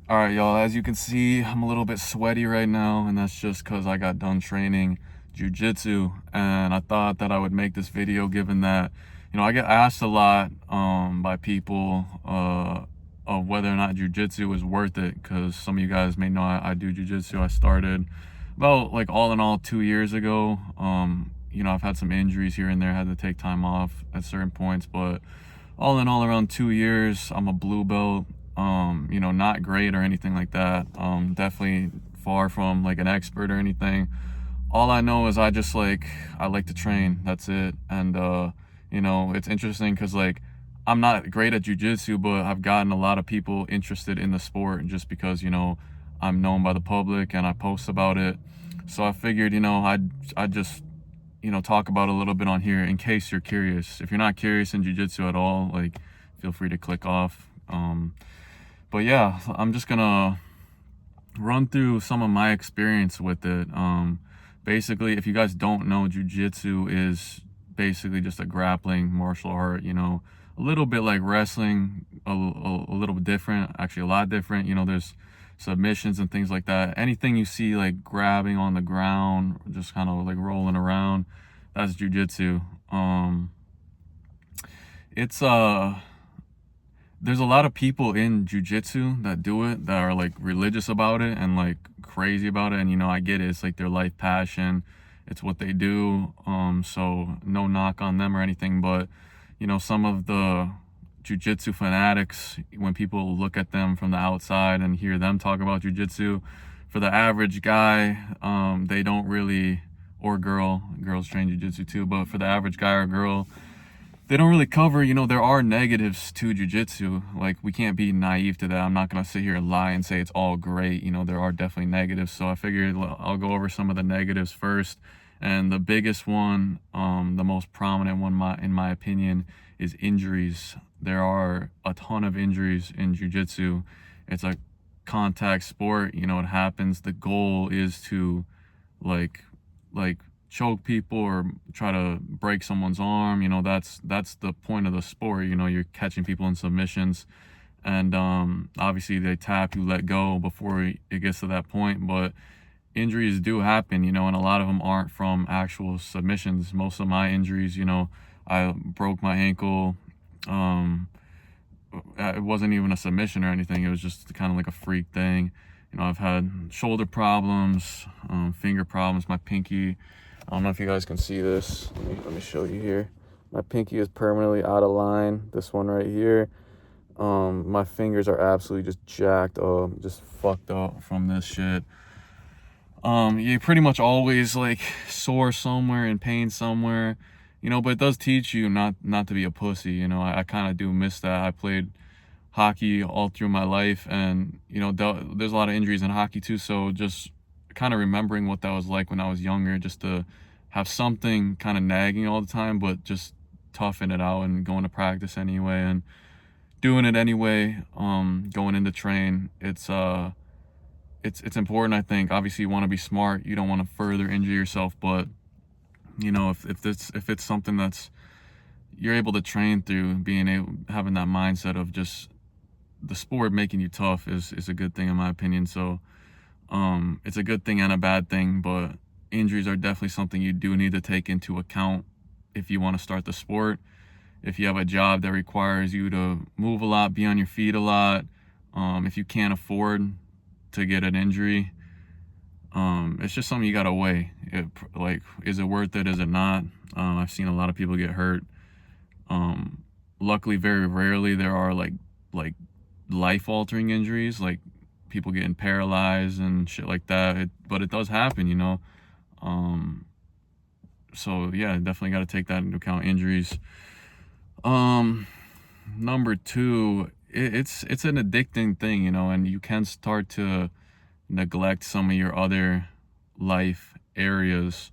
All right, y'all, as you can see, I'm a little bit sweaty right now, and that's just because I got done training jiu-jitsu, and I thought that I would make this video given that, I get asked a lot by people of whether or not jiu-jitsu is worth it, because some of you guys may know I do jiu-jitsu. I started about, like, all in all 2 years ago. I've had some injuries here and there, had to take time off at certain points, but all in all, around 2 years, I'm a blue belt. Not great or anything like that. Definitely far from like an expert or anything. All I know is I like to train. That's it. And it's interesting because like I'm not great at jujitsu, but I've gotten a lot of people interested in the sport just because I'm known by the public and I post about it. So I figured I'd just talk about a little bit on here in case you're curious. If you're not curious in jiu-jitsu at all, like feel free to click off. But yeah, I'm just gonna run through some of my experience with it. Basically, if you guys don't know, jiu-jitsu is basically just a grappling martial art, a little bit like wrestling, a little bit different, actually a lot different. There's submissions and things like that. Anything you see like grabbing on the ground, just kind of like rolling around, that's jiu-jitsu. It's There's a lot of people in jiu-jitsu that do it, that are like religious about it and like crazy about it, and I get it, it's like their life passion, it's what they do. So no knock on them or anything, but some of the jiu-jitsu fanatics, when people look at them from the outside and hear them talk about jiu-jitsu, for the average guy, they don't really, or girls train jiu-jitsu too, but for the average guy or girl, they don't really cover, there are negatives to jiu-jitsu. Like, we can't be naive to that. I'm not going to sit here and lie and say it's all great. There are definitely negatives. So I figured I'll go over some of the negatives first. And the biggest one, the most prominent one, in my opinion, is injuries. There are a ton of injuries in jiu-jitsu. It's a contact sport. It happens. The goal is to, like choke people or try to break someone's arm. That's the point of the sport. You're catching people in submissions, and obviously they tap, you let go before it gets to that point. But injuries do happen, and a lot of them aren't from actual submissions. Most of my injuries, I broke my ankle. It wasn't even a submission or anything. It was just kind of like a freak thing. I've had shoulder problems, finger problems. My pinky, I don't know if you guys can see this. Let me show you here. My pinky is permanently out of line. This one right here. My fingers are absolutely just jacked up, just fucked up from this shit. You pretty much always like sore somewhere, in pain somewhere, but it does teach you not to be a pussy. I kind of do miss that. I played hockey all through my life, and there's a lot of injuries in hockey too, so just kind of remembering what that was like when I was younger, just to have something kind of nagging all the time, but just toughing it out and going to practice anyway and doing it anyway. Going into train, it's important. I think obviously you want to be smart, you don't want to further injure yourself, but if it's something that's you're able to train through, having that mindset of just the sport making you tough is a good thing in my opinion. So it's a good thing and a bad thing, but injuries are definitely something you do need to take into account if you want to start the sport. If you have a job that requires you to move a lot, be on your feet a lot, if you can't afford to get an injury, it's just something you gotta weigh. Is it worth it? Is it not? I've seen a lot of people get hurt. Luckily, very rarely there are like life-altering injuries, like people getting paralyzed and shit like that. But it does happen. So yeah, definitely got to take that into account. Injuries. Number two, it's an addicting thing, and you can start to neglect some of your other life areas.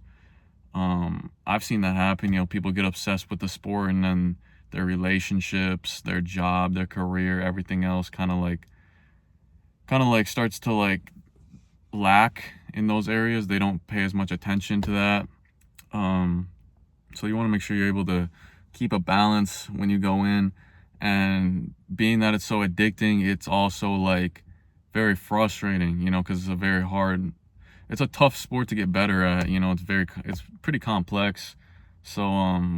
I've seen that happen. People get obsessed with the sport, and then their relationships, their job, their career, everything else kind of like starts to like lack in those areas. They don't pay as much attention to that. So you want to make sure you're able to keep a balance when you go in, and being that it's so addicting, it's also like very frustrating, because it's a tough sport to get better at. It's pretty complex. So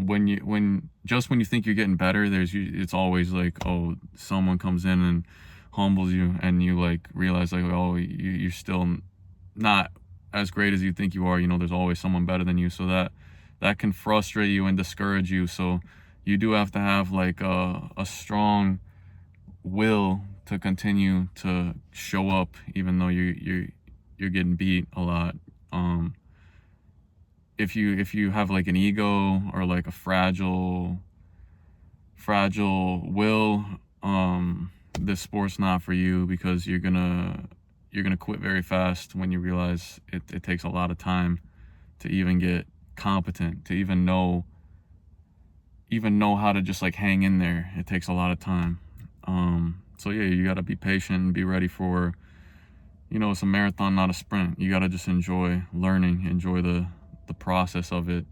when you think you're getting better, it's always like, oh, someone comes in and humbles you, and you like realize like, oh, you're still not as great as you think you are. There's always someone better than you, so that can frustrate you and discourage you. So you do have to have like a strong will to continue to show up, even though you're getting beat a lot. If you have like an ego or like a fragile will, this sport's not for you, because you're gonna quit very fast when you realize it takes a lot of time to even get competent, to even know how to just like hang in there. It takes a lot of time. So yeah, you got to be patient and be ready for, it's a marathon, not a sprint. You got to just enjoy learning, enjoy the process of it.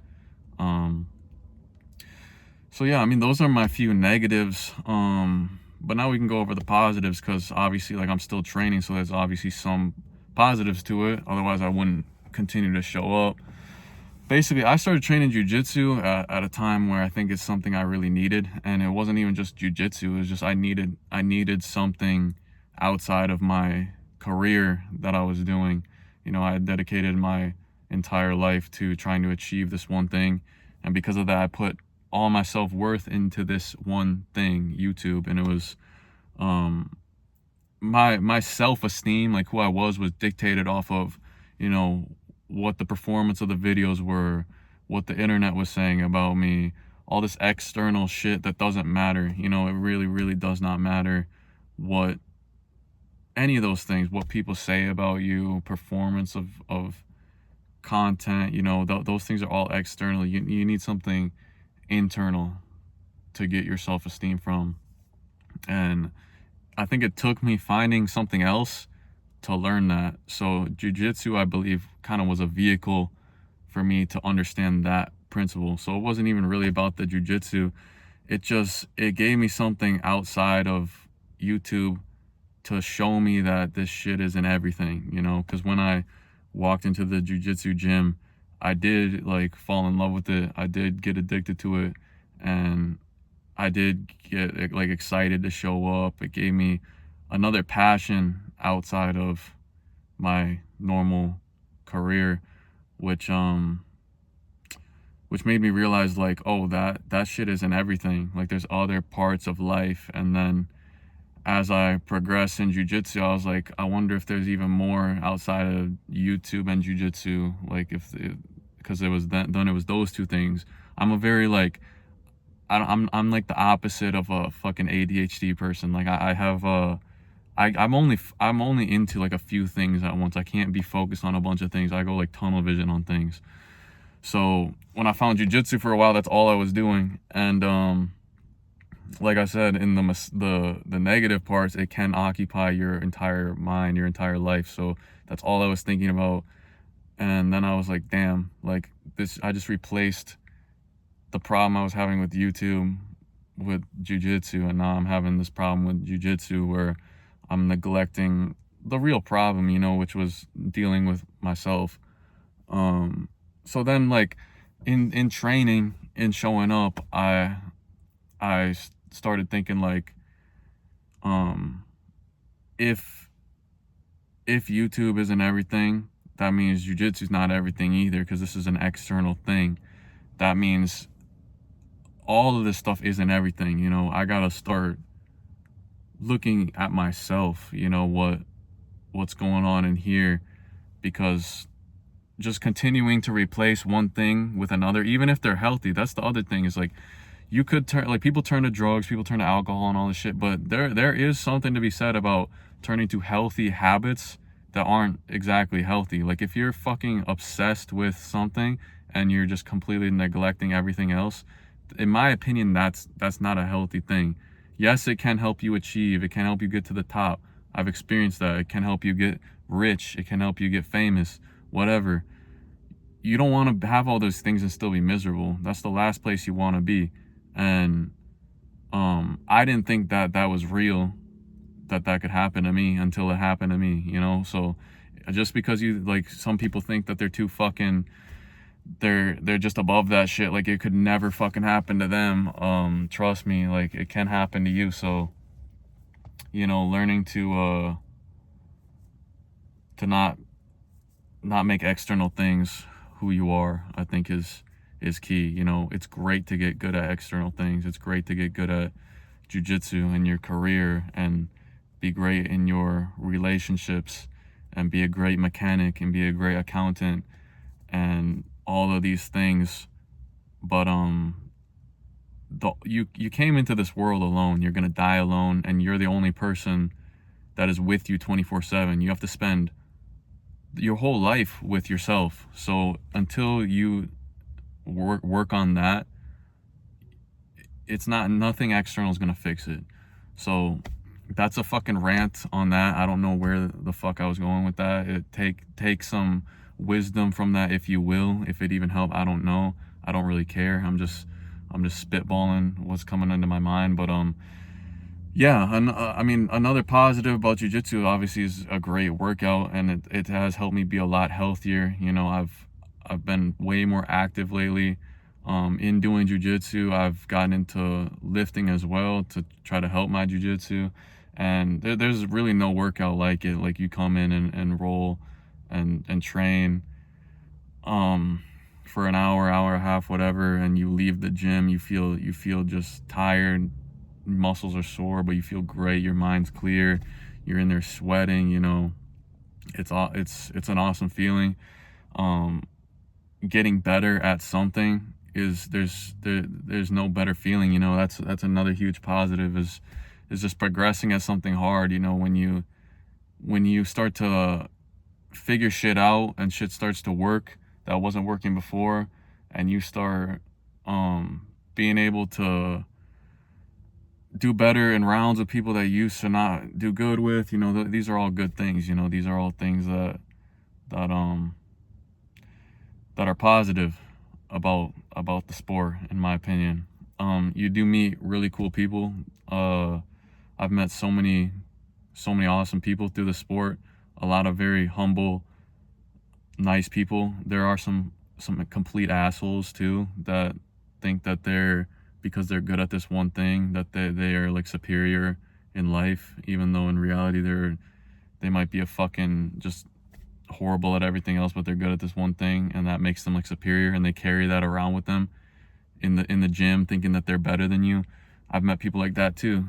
So yeah, I mean, those are my few negatives. But now we can go over the positives, because obviously, like, I'm still training, so there's obviously some positives to it. Otherwise, I wouldn't continue to show up. Basically, I started training jiu-jitsu at a time where I think it's something I really needed. And it wasn't even just jiu-jitsu. It was just I needed something outside of my career that I was doing. I had dedicated my entire life to trying to achieve this one thing. And because of that, I put all my self-worth into this one thing, YouTube. And it was my self-esteem, like who I was dictated off of, what the performance of the videos were, what the internet was saying about me, all this external shit that doesn't matter. It really, really does not matter what any of those things, what people say about you, performance of content, those things are all external. You need something internal to get your self-esteem from. And I think it took me finding something else to learn that. So jiu-jitsu, I believe, kind of was a vehicle for me to understand that principle. So it wasn't even really about the jiu-jitsu. It gave me something outside of YouTube to show me that this shit isn't everything, because when I walked into the jiu-jitsu gym, I did like fall in love with it. I did get addicted to it, and I did get like excited to show up. It gave me another passion outside of my normal career, which made me realize like, oh, that shit isn't everything. Like, there's other parts of life. And then as I progressed in jiu-jitsu, I was like, I wonder if there's even more outside of YouTube and jiu-jitsu. Like, because it was then it was those two things. I'm a very like, I'm like the opposite of a fucking ADHD person. Like, I'm only into like a few things at once. I can't be focused on a bunch of things. I go like tunnel vision on things. So when I found jiu-jitsu for a while, that's all I was doing. And like I said, in the negative parts, it can occupy your entire mind, your entire life. So that's all I was thinking about. And then I was like, damn, like this, I just replaced the problem I was having with YouTube with jiu-jitsu, and now I'm having this problem with jiu-jitsu where I'm neglecting the real problem, which was dealing with myself. So then, like, in training, in showing up, I started thinking like, if YouTube isn't everything, that means jiu-jitsu is not everything either, because this is an external thing. That means all of this stuff isn't everything. I gotta start looking at myself, what's going on in here, because just continuing to replace one thing with another, even if they're healthy, that's the other thing, is like, you could turn, like, people turn to drugs, people turn to alcohol and all this shit, but there is something to be said about turning to healthy habits that aren't exactly healthy. Like, if you're fucking obsessed with something and you're just completely neglecting everything else, in my opinion, that's not a healthy thing. Yes, it can help you achieve, it can help you get to the top. I've experienced that. It can help you get rich, it can help you get famous, whatever. You don't want to have all those things and still be miserable. That's the last place you want to be. And I didn't think that was real. that that could happen to me until it happened to me, you know? So just because you, like, some people think that they're too fucking, they're just above that shit, like it could never fucking happen to them. Trust me, like it can happen to you. So, you know, learning to not make external things who you are, I think is key. You know, it's great to get good at external things. It's great to get good at jiu-jitsu and your career, and be great in your relationships, and be a great mechanic, and be a great accountant, and all of these things. But you came into this world alone. You're gonna die alone, and you're the only person that is with you 24/7. You have to spend your whole life with yourself. So until you work on that, it's nothing external is gonna fix it. So that's a fucking rant on that. I don't know where the fuck I was going with that. Take some wisdom from that, if you will. If it even helped, I don't know. I don't really care. I'm just spitballing what's coming into my mind. But yeah, and I mean, another positive about jiu-jitsu obviously is a great workout, and it has helped me be a lot healthier. You know, I've been way more active lately. In doing jiu-jitsu, I've gotten into lifting as well to try to help my jiu-jitsu. And there's really no workout like it. Like, you come in and roll and train for an hour and a half, whatever, and you leave the gym, you feel just tired, muscles are sore, but you feel great, your mind's clear, you're in there sweating, you know. It's an awesome feeling. Getting better at something is, there's no better feeling, you know. That's another huge positive, is just progressing at something hard. You know, when you start to figure shit out and shit starts to work that wasn't working before, and you start being able to do better in rounds with people that you used to not do good with, you know, these are all good things. You know, these are all things that are positive about the sport, in my opinion. You do meet really cool people. I've met so many awesome people through the sport. A lot of very humble, nice people. There are some complete assholes too, that think that because they're good at this one thing, that they are like superior in life, even though in reality they might be a fucking just horrible at everything else, but they're good at this one thing, and that makes them like superior, and they carry that around with them in the gym, thinking that they're better than you. I've met people like that too.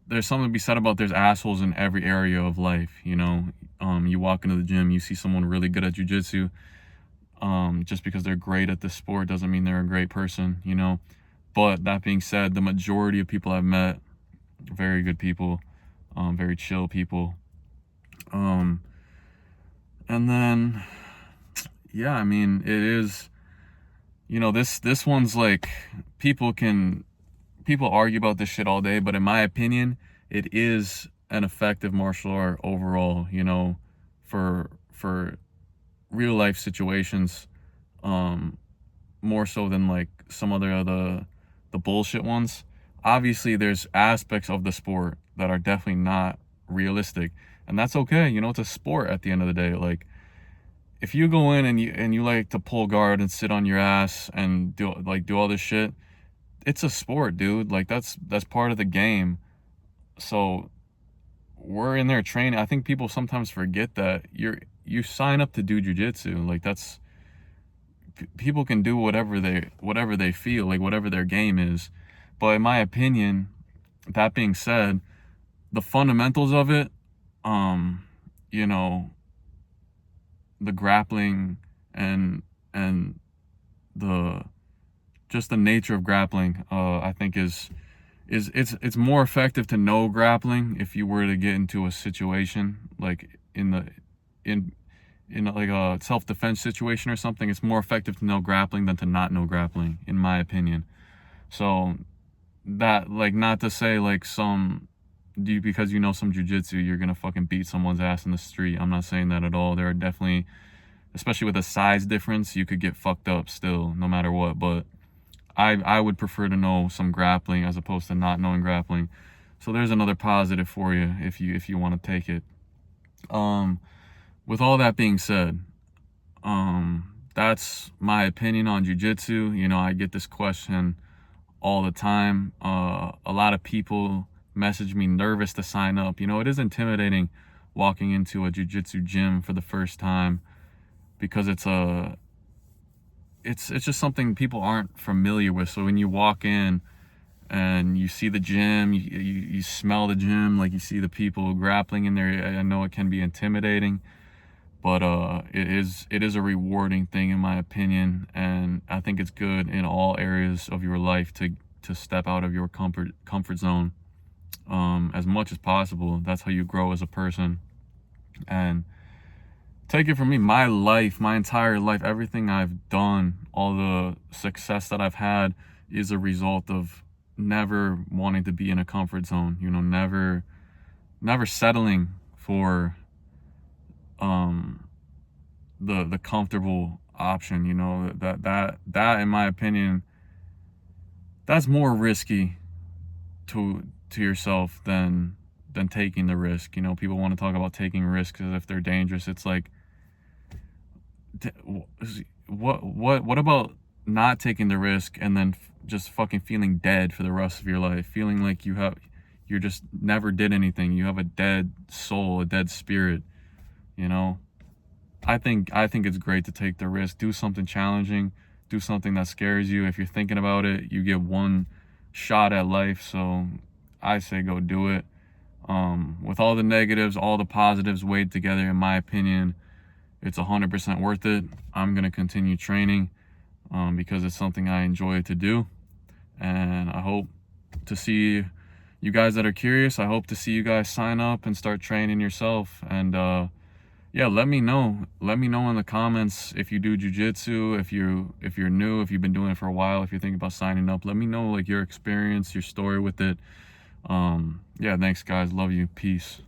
There's something to be said about, there's assholes in every area of life, you know. You walk into the gym, you see someone really good at jiu-jitsu. Just because they're great at this sport doesn't mean they're a great person, you know. But that being said, the majority of people I've met, very good people, very chill people. And then, yeah, I mean, it is, you know, this one's like, people argue about this shit all day, but in my opinion, it is an effective martial art overall, you know, for real life situations, more so than like some other the bullshit ones. Obviously, there's aspects of the sport that are definitely not realistic, and that's okay. You know, it's a sport at the end of the day. Like, if you go in and you like to pull guard and sit on your ass and do all this shit, it's a sport, dude. Like, that's part of the game. So we're in there training. I think people sometimes forget that you sign up to do jiu-jitsu. Like, that's, people can do whatever they feel, like whatever their game is. But in my opinion, that being said, the fundamentals of it, you know, the grappling and the just the nature of grappling, I think it's more effective to know grappling if you were to get into a situation like in like a self-defense situation or something. It's more effective to know grappling than to not know grappling, in my opinion. So that, like, not to say like because you know some jiu-jitsu, you're gonna fucking beat someone's ass in the street. I'm not saying that at all. There are definitely, especially with a size difference, you could get fucked up still, no matter what. But I would prefer to know some grappling as opposed to not knowing grappling. So there's another positive for you if you want to take it. With all that being said, that's my opinion on jiu-jitsu. You know, I get this question all the time. A lot of people message me nervous to sign up. You know, it is intimidating walking into a jiu-jitsu gym for the first time because it's just something people aren't familiar with. So when you walk in and you see the gym, you smell the gym, like you see the people grappling in there, I know it can be intimidating, but it is a rewarding thing in my opinion, and I think it's good in all areas of your life to step out of your comfort zone as much as possible. That's how you grow as a person. And take it from me, my life, my entire life, everything I've done, all the success that I've had is a result of never wanting to be in a comfort zone, you know, never settling for the comfortable option. You know, that in my opinion, that's more risky to yourself than taking the risk. You know, people want to talk about taking risks as if they're dangerous. It's like, what about not taking the risk and then just fucking feeling dead for the rest of your life, feeling like you're just never did anything, you have a dead soul, a dead spirit, you know? I think it's great to take the risk, do something challenging, do something that scares you. If you're thinking about it, you get one shot at life, so I say go do it. With all the negatives, all the positives weighed together, in my opinion, it's 100% worth it. I'm going to continue training because it's something I enjoy to do. And I hope to see you guys that are curious. I hope to see you guys sign up and start training yourself. And yeah, let me know. Let me know in the comments if you do jiu-jitsu, if you're new, if you've been doing it for a while, if you're thinking about signing up. Let me know like your experience, your story with it. Yeah, thanks guys. Love you. Peace.